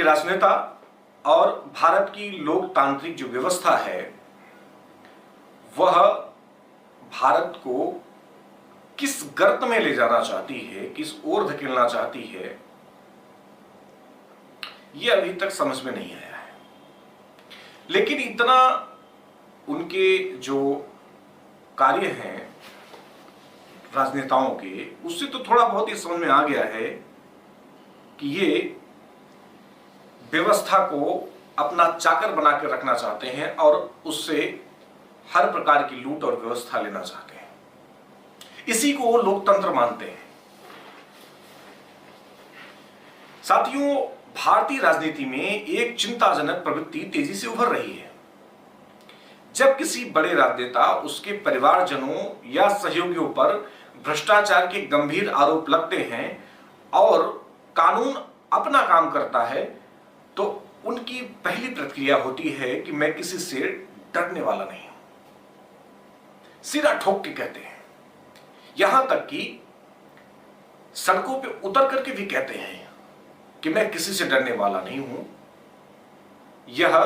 राजनेता और भारत की लोकतांत्रिक जो व्यवस्था है वह भारत को किस गर्त में ले जाना चाहती है, किस ओर धकेलना चाहती है, यह अभी तक समझ में नहीं आया है। लेकिन इतना उनके जो कार्य हैं राजनेताओं के, उससे तो थोड़ा बहुत ये समझ में आ गया है कि ये व्यवस्था को अपना चाकर बना के रखना चाहते हैं और उससे हर प्रकार की लूट और व्यवस्था लेना चाहते हैं। इसी को वो लोकतंत्र मानते हैं। साथियों, भारतीय राजनीति में एक चिंताजनक प्रवृत्ति तेजी से उभर रही है। जब किसी बड़े राजनेता, उसके परिवारजनों या सहयोगियों पर भ्रष्टाचार के गंभीर आरोप लगते हैं और कानून अपना काम करता है, तो उनकी पहली प्रतिक्रिया होती है कि मैं किसी से डरने वाला नहीं हूं। सिरा ठोक के कहते हैं, यहां तक कि सड़कों पे उतर करके भी कहते हैं कि मैं किसी से डरने वाला नहीं हूं। यह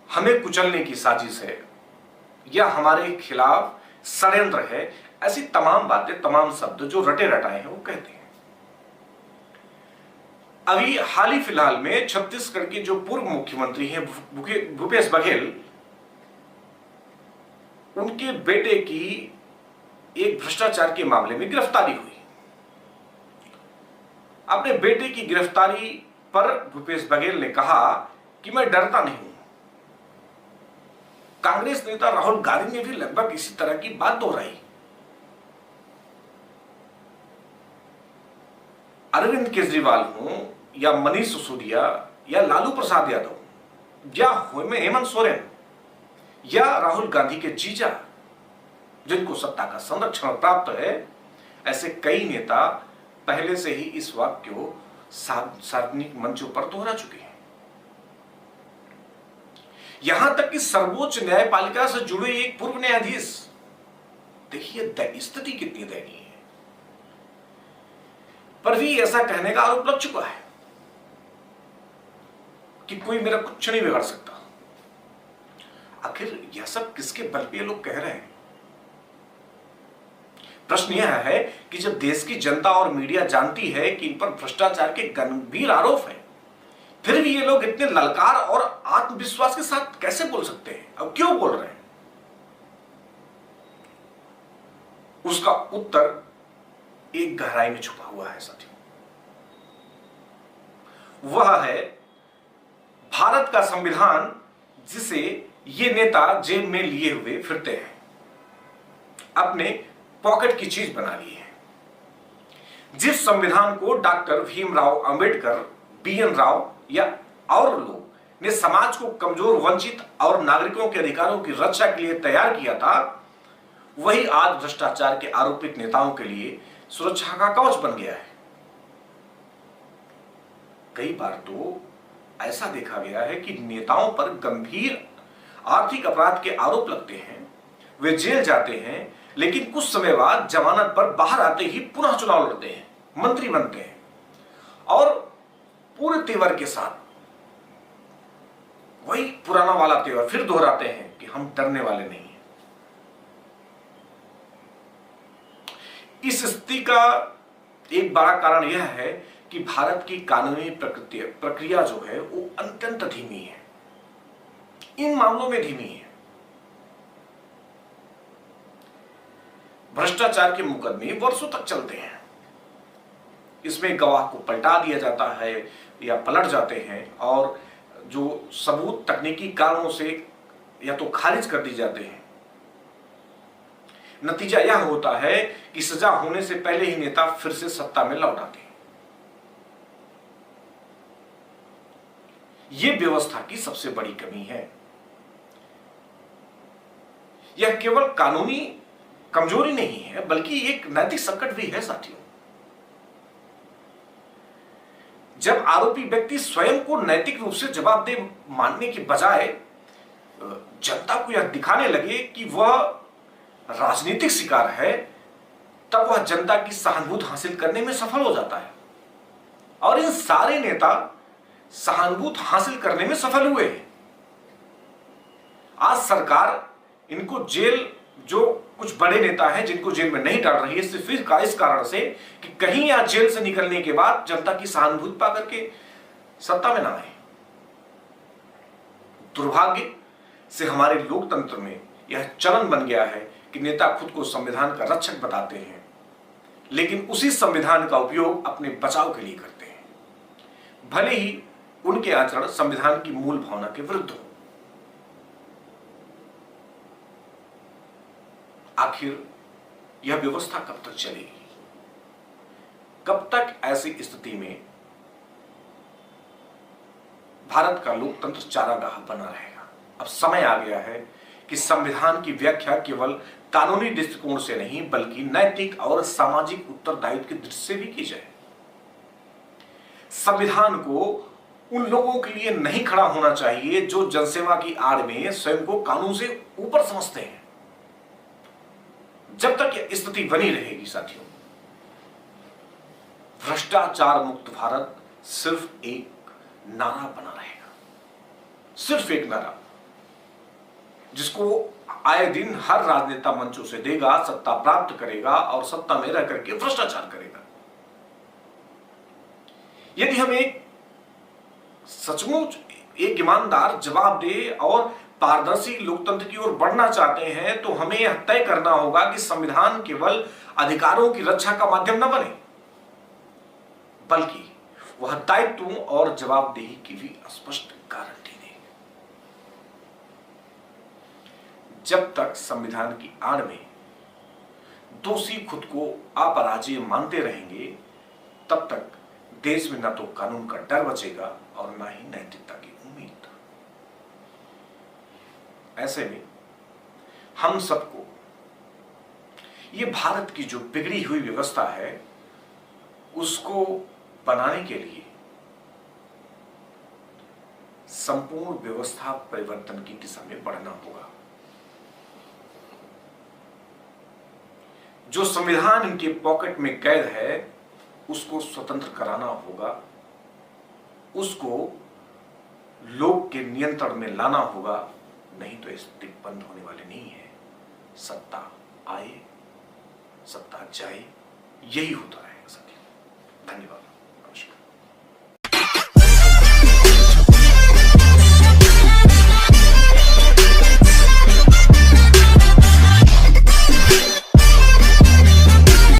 हमें कुचलने की साजिश है, यह हमारे खिलाफ षड्यंत्र है। ऐसी तमाम बातें, तमाम शब्द जो रटे रटाए हैं वो कहते हैं। अभी हाल ही फिलहाल में छत्तीसगढ़ के जो पूर्व मुख्यमंत्री हैं भूपेश बघेल, उनके बेटे की एक भ्रष्टाचार के मामले में गिरफ्तारी हुई। अपने बेटे की गिरफ्तारी पर भूपेश बघेल ने कहा कि मैं डरता नहीं हूं। कांग्रेस नेता राहुल गांधी ने भी लगभग इसी तरह की बात दोहराई। अरविंद केजरीवाल हो या मनीष सिसोदिया या लालू प्रसाद यादव या हेमंत सोरेन या राहुल गांधी के जीजा, जिनको सत्ता का संरक्षण प्राप्त है, ऐसे कई नेता पहले से ही इस वाक्य को सार्वजनिक मंचों पर दोहरा चुके हैं। यहां तक कि सर्वोच्च न्यायपालिका से जुड़े एक पूर्व न्यायाधीश, देखिए स्थिति कितनी दयनीय है, पर भी ऐसा कहने का आरोप लग चुका है कि कोई मेरा कुछ नहीं बिगाड़ सकता। आखिर यह सब किसके बल पे लोग कह रहे हैं? प्रश्न यह है कि जब देश की जनता और मीडिया जानती है कि इन पर भ्रष्टाचार के गंभीर आरोप हैं, फिर भी ये लोग इतने ललकार और आत्मविश्वास के साथ कैसे बोल सकते हैं? अब क्यों बोल रहे हैं? उसका उत्तर एक गहराई में छुपा हुआ है साथियों। वह है भारत का संविधान, जिसे ये नेता जेब में लिए हुए फिरते हैं, अपने पॉकेट की चीज बना ली है। जिस संविधान को डॉक्टर भीमराव अंबेडकर, BN राव या और लोग ने समाज को कमजोर, वंचित और नागरिकों के अधिकारों की रक्षा के लिए तैयार किया था, वही आज भ्रष्टाचार के आरोपित नेताओं के लिए सुरक्षा का कवच बन गया है। कई बार तो ऐसा देखा गया है कि नेताओं पर गंभीर आर्थिक अपराध के आरोप लगते हैं, वे जेल जाते हैं, लेकिन कुछ समय बाद जमानत पर बाहर आते ही पुनः चुनाव लड़ते हैं, मंत्री बनते हैं और पूरे तेवर के साथ वही पुराना वाला तेवर फिर दोहराते हैं कि हम डरने वाले नहीं हैं। इस स्थिति का एक बड़ा कारण यह है कि भारत की कानूनी प्रक्रिया जो है वो अत्यंत धीमी है, इन मामलों में धीमी है। भ्रष्टाचार के मुकदमे वर्षों तक चलते हैं, इसमें गवाह को पलटा दिया जाता है या पलट जाते हैं और जो सबूत तकनीकी कारणों से या तो खारिज कर दी जाते हैं। नतीजा यह होता है कि सजा होने से पहले ही नेता फिर से सत्ता में लौट आते हैं। यह व्यवस्था की सबसे बड़ी कमी है। यह केवल कानूनी कमजोरी नहीं है, बल्कि एक नैतिक संकट भी है साथियों। जब आरोपी व्यक्ति स्वयं को नैतिक रूप से जवाबदेह मानने के बजाय जनता को यह दिखाने लगे कि वह राजनीतिक शिकार है, तब वह जनता की सहानुभूति हासिल करने में सफल हो जाता है और इन सारे नेता सहानुभूति हासिल करने में सफल हुए हैं। आज सरकार इनको जेल, जो कुछ बड़े नेता हैं जिनको जेल में नहीं डाल रही है, सिर्फ इस कारण से कि कहीं यहां जेल से निकलने के बाद जनता की सहानुभूति पाकर के सत्ता में ना आए। दुर्भाग्य से हमारे लोकतंत्र में यह चलन बन गया है कि नेता खुद को संविधान का रक्षक बताते हैं, लेकिन उसी संविधान का उपयोग अपने बचाव के लिए करते हैं, भले ही उनके आचरण संविधान की मूल भावना के विरुद्ध हो। आखिर यह व्यवस्था कब तक चलेगी? कब तक ऐसी स्थिति में भारत का लोकतंत्र चारागाह बना रहेगा? अब समय आ गया है कि संविधान की व्याख्या केवल कानूनी दृष्टिकोण से नहीं बल्कि नैतिक और सामाजिक उत्तरदायित्व की दृष्टि से भी की जाए। संविधान को उन लोगों के लिए नहीं खड़ा होना चाहिए जो जनसेवा की आड़ में स्वयं को कानून से ऊपर समझते हैं। जब तक यह स्थिति बनी रहेगी साथियों, भ्रष्टाचार मुक्त भारत सिर्फ एक नारा बना रहेगा, सिर्फ एक नारा जिसको आए दिन हर राजनेता मंचों से देगा, सत्ता प्राप्त करेगा और सत्ता में रह करके भ्रष्टाचार करेगा। यदि हम एक सचमुच एक ईमानदार, जवाबदेह और पारदर्शी लोकतंत्र की ओर बढ़ना चाहते हैं तो हमें यह तय करना होगा कि संविधान केवल अधिकारों की रक्षा का माध्यम न बने, बल्कि वह दायित्वों और जवाबदेही की भी स्पष्ट गारंटी दे। जब तक संविधान की आड़ में दोषी खुद को अपराजित मानते रहेंगे, तब तक देश में न तो कानून का डर बचेगा और न ही नैतिकता की उम्मीद। ऐसे में हम सबको ये भारत की जो बिगड़ी हुई व्यवस्था है उसको बनाने के लिए संपूर्ण व्यवस्था परिवर्तन की दिशा में बढ़ना होगा। जो संविधान इनके पॉकेट में कैद है उसको स्वतंत्र कराना होगा, उसको लोग के नियंत्रण में लाना होगा, नहीं तो स्थिति बंद होने वाली नहीं है। सत्ता आए, सत्ता जाए, यही होता रहेगा साथियों। धन्यवाद।